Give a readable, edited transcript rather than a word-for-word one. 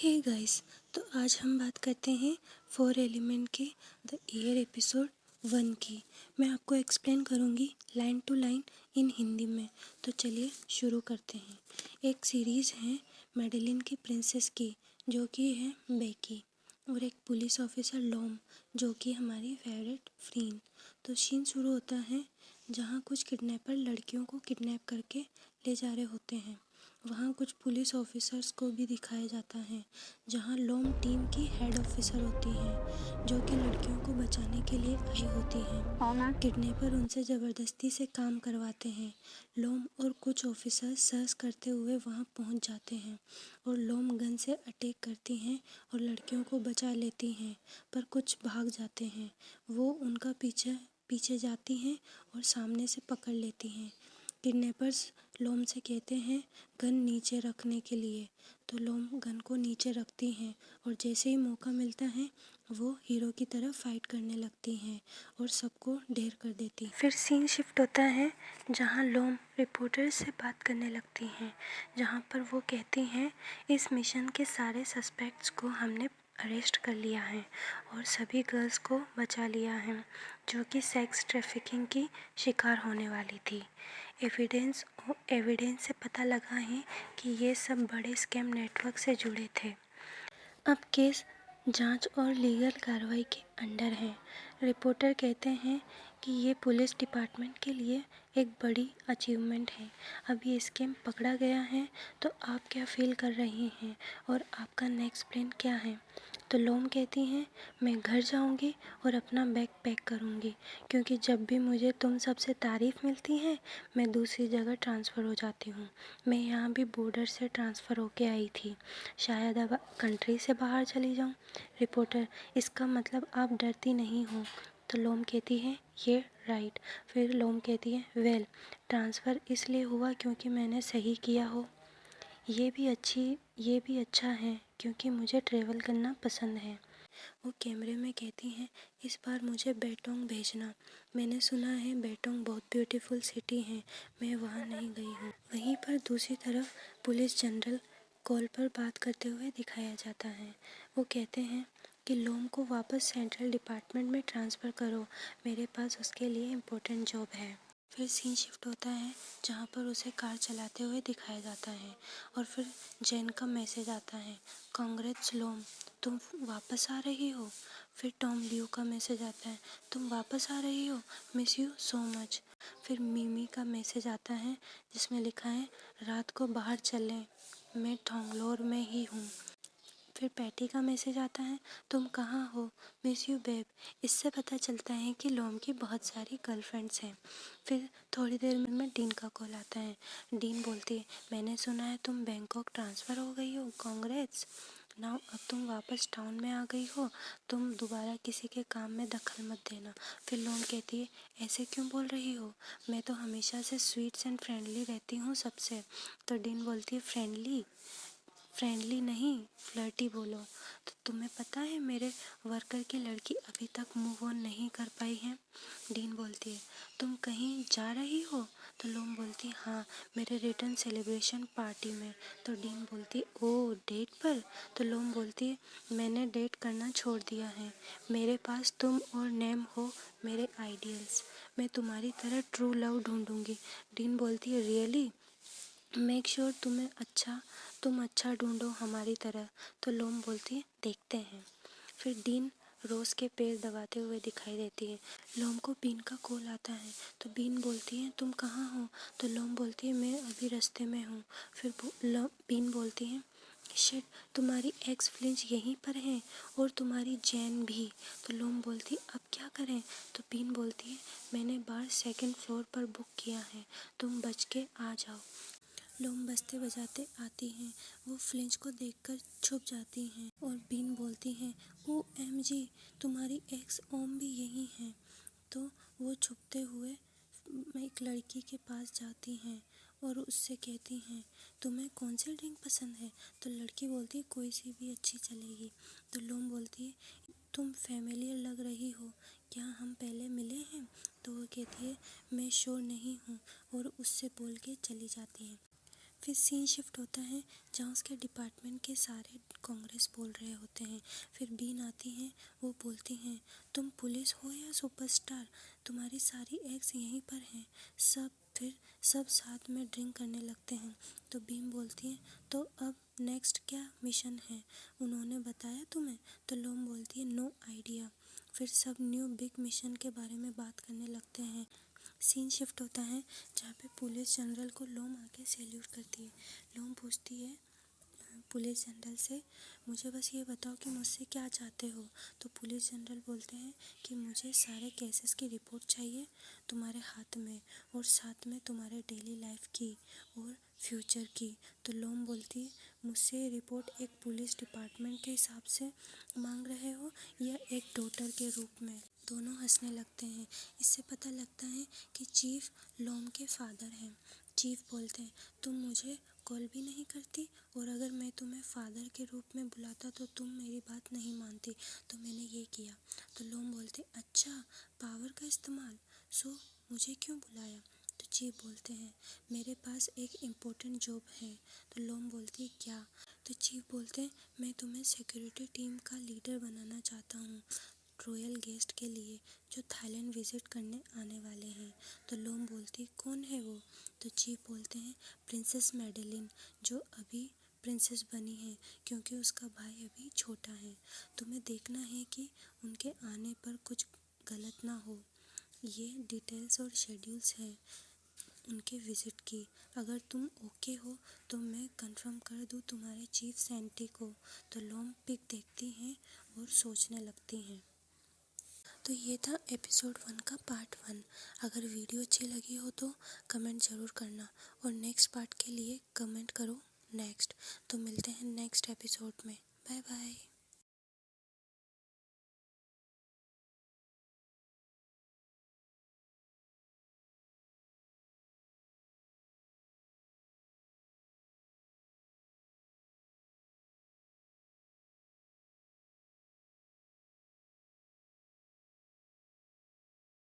Hey guys, तो आज हम बात करते हैं 4 एलिमेंट के द ईयर एपिसोड 1 की। मैं आपको एक्सप्लेन करूँगी line to line in Hindi में। तो चलिए शुरू करते हैं। एक सीरीज़ है मेडेलिन की प्रिंसेस की, जो कि है बेकी, और एक पुलिस ऑफिसर लॉम, जो कि हमारी फेवरेट फ्रीन। तो सीन शुरू होता है जहाँ कुछ किडनैपर लड़कियों को किडनैप करके ले जा रहे होते हैं। वहाँ कुछ पुलिस ऑफिसर्स को भी दिखाया जाता है, जहाँ लॉम टीम की हेड ऑफिसर होती हैं, जो कि लड़कियों को बचाने के लिए आई होती हैं। किडनैपर उनसे ज़बरदस्ती से काम करवाते हैं। लॉम और कुछ ऑफिसर सर्च करते हुए वहाँ पहुँच जाते हैं और लॉम गन से अटैक करती हैं और लड़कियों को बचा लेती हैं, पर कुछ भाग जाते हैं। वो उनका पीछे जाती हैं और सामने से पकड़ लेती हैं। किडनैपर्स लॉम से कहते हैं गन नीचे रखने के लिए, तो लॉम गन को नीचे रखती हैं और जैसे ही मौका मिलता है वो हीरो की तरह फाइट करने लगती हैं और सबको ढेर कर देती हैं। फिर सीन शिफ्ट होता है जहां लॉम रिपोर्टर से बात करने लगती हैं, जहां पर वो कहती हैं इस मिशन के सारे सस्पेक्ट्स को हमने अरेस्ट कर लिया है और सभी गर्ल्स को बचा लिया है जो कि सेक्स ट्रैफिकिंग की शिकार होने वाली थी। एविडेंस से पता लगा है कि ये सब बड़े स्कैम नेटवर्क से जुड़े थे। अब केस जांच और लीगल कार्रवाई के अंडर है। रिपोर्टर कहते हैं कि ये पुलिस डिपार्टमेंट के लिए एक बड़ी अचीवमेंट है। अब ये स्कैम पकड़ा गया है, तो आप क्या फील कर रही हैं और आपका नेक्स्ट प्लान क्या है? तो लॉम कहती हैं मैं घर जाऊंगी और अपना बैग पैक करूंगी, क्योंकि जब भी मुझे तुम सबसे तारीफ़ मिलती है मैं दूसरी जगह ट्रांसफ़र हो जाती हूँ। मैं यहाँ भी बॉर्डर से ट्रांसफ़र होके आई थी, शायद अब कंट्री से बाहर चली जाऊँ। रिपोर्टर इसका मतलब आप डरती नहीं हो? तो लॉम कहती है ये राइट। फिर लॉम कहती है वेल, ट्रांसफ़र इसलिए हुआ क्योंकि मैंने सही किया हो। ये भी अच्छा है क्योंकि मुझे ट्रैवल करना पसंद है। वो कैमरे में कहती हैं इस बार मुझे बेटोंग भेजना। मैंने सुना है बेटोंग बहुत ब्यूटीफुल सिटी है, मैं वहाँ नहीं गई हूँ। वहीं पर दूसरी तरफ पुलिस जनरल कॉल पर बात करते हुए दिखाया जाता है। वो कहते हैं कि लॉम को वापस सेंट्रल डिपार्टमेंट में ट्रांसफ़र करो, मेरे पास उसके लिए इम्पोर्टेंट जॉब है। फिर सीन शिफ्ट होता है जहाँ पर उसे कार चलाते हुए दिखाया जाता है और फिर जेन का मैसेज आता है कांग्रेट्स लॉम, तुम वापस आ रही हो। फिर टॉम लियो का मैसेज आता है तुम वापस आ रही हो, मिस यू सो मच। फिर मिमी का मैसेज आता है जिसमें लिखा है रात को बाहर चलें, मैं थोंगलोर में ही हूँ। फिर पैटी का मैसेज आता है तुम कहाँ हो, मिस यू बेब। इससे पता चलता है कि लॉम की बहुत सारी गर्लफ्रेंड्स हैं। फिर थोड़ी देर में डीन का कॉल आता है। डीन बोलती है मैंने सुना है तुम बैंकॉक ट्रांसफ़र हो गई हो, कांग्रेट्स। नाउ अब तुम वापस टाउन में आ गई हो, तुम दोबारा किसी के काम में दखल मत देना। फिर लॉम कहती है ऐसे क्यों बोल रही हो, मैं तो हमेशा से स्वीट्स एंड फ्रेंडली रहती हूँ सबसे। तो डीन बोलती है फ्रेंडली नहीं, फ्लर्टी बोलो। तो तुम्हें पता है मेरे वर्कर की लड़की अभी तक मूव ऑन नहीं कर पाई है। डीन बोलती है तुम कहीं जा रही हो? तो लॉम बोलती है हाँ, मेरे रिटर्न सेलिब्रेशन पार्टी में। तो डीन बोलती है ओ डेट पर? तो लॉम बोलती है मैंने डेट करना छोड़ दिया है, मेरे पास तुम और नेम हो मेरे आइडियल्स, मैं तुम्हारी तरह ट्रू लव ढूंढूंगी। डीन बोलती है रियली, मेक श्योर तुम अच्छा ढूंढो हमारी तरह। तो लॉम बोलती है देखते हैं। फिर डीन रोज के पैर दबाते हुए दिखाई देती है। लॉम को बीन का कॉल आता है, तो बीन बोलती है तुम कहाँ हो? तो लॉम बोलती है मैं अभी रास्ते में हूँ। फिर बीन बोलती है शिट, तुम्हारी एक्स फ्लिंच यहीं पर है और तुम्हारी जैन भी। तो लॉम बोलती अब क्या करें? तो बीन बोलती है मैंने बार 2nd फ्लोर पर बुक किया है, तुम बच के आ जाओ। लॉम बजते बजाते आती हैं, वो फ्लिंच को देखकर छुप जाती हैं और बीन बोलती हैं OMG, तुम्हारी एक्स ओम भी यही हैं। तो वो छुपते हुए एक लड़की के पास जाती हैं और उससे कहती हैं तुम्हें कौन सी ड्रिंक पसंद है? तो लड़की बोलती है कोई सी भी अच्छी चलेगी। तो लॉम बोलती है तुम फैमिलियर लग रही हो, क्या हम पहले मिले हैं? तो वो कहती है मैं श्योर नहीं हूँ और उससे बोल के चली जाती है। फिर सीन शिफ्ट होता है जहाँ उसके डिपार्टमेंट के सारे कांग्रेस बोल रहे होते हैं। फिर बीन आती हैं, वो बोलती हैं तुम पुलिस हो या सुपरस्टार, तुम्हारी सारी एग्स यहीं पर हैं। सब साथ में ड्रिंक करने लगते हैं। तो बीम बोलती है तो अब नेक्स्ट क्या मिशन है, उन्होंने बताया तुम्हें? तो लोम बोलती है नो आइडिया। फिर सब न्यू बिग मिशन के बारे में बात करने लगते हैं। सीन शिफ्ट होता है जहाँ पे पुलिस जनरल को लोम आके सैल्यूट करती है। लोम पूछती है पुलिस जनरल से, मुझे बस ये बताओ कि मुझसे क्या चाहते हो? तो पुलिस जनरल बोलते हैं कि मुझे सारे केसेस की रिपोर्ट चाहिए तुम्हारे हाथ में, और साथ में तुम्हारे डेली लाइफ की और फ्यूचर की। तो लोम बोलती है मुझसे ये रिपोर्ट एक पुलिस डिपार्टमेंट के हिसाब से मांग रहे हो या एक डॉटर के रूप में? दोनों हंसने लगते हैं। इससे पता लगता है कि चीफ लोम के फादर हैं। चीफ बोलते हैं तुम मुझे कॉल भी नहीं करती, और अगर मैं तुम्हें फादर के रूप में बुलाता तो तुम मेरी बात नहीं मानती, तो मैंने ये किया। तो लोम बोलते अच्छा, पावर का इस्तेमाल, सो मुझे क्यों बुलाया? तो चीफ बोलते हैं मेरे पास एक इम्पोर्टेंट जॉब है। तो लोम बोलती है क्या? तो चीफ बोलते हैं मैं तुम्हें सिक्योरिटी टीम का लीडर बनाना चाहता हूँ रॉयल गेस्ट के लिए जो थाईलैंड विजिट करने आने वाले हैं। तो लोम बोलती कौन है वो? तो चीफ बोलते हैं प्रिंसेस मैडेलिन, जो अभी प्रिंसेस बनी है क्योंकि उसका भाई अभी छोटा है। तुम्हें देखना है कि उनके आने पर कुछ गलत ना हो। ये डिटेल्स और शेड्यूल्स हैं उनके विज़िट की। अगर तुम ओके हो तो मैं कंफर्म कर दूँ तुम्हारे चीफ सेंटी को। तो लोम पिक देखती हैं और सोचने लगती हैं। तो ये था एपिसोड 1 का पार्ट 1। अगर वीडियो अच्छी लगी हो तो कमेंट ज़रूर करना, और नेक्स्ट पार्ट के लिए कमेंट करो नेक्स्ट। तो मिलते हैं नेक्स्ट एपिसोड में। Bye bye.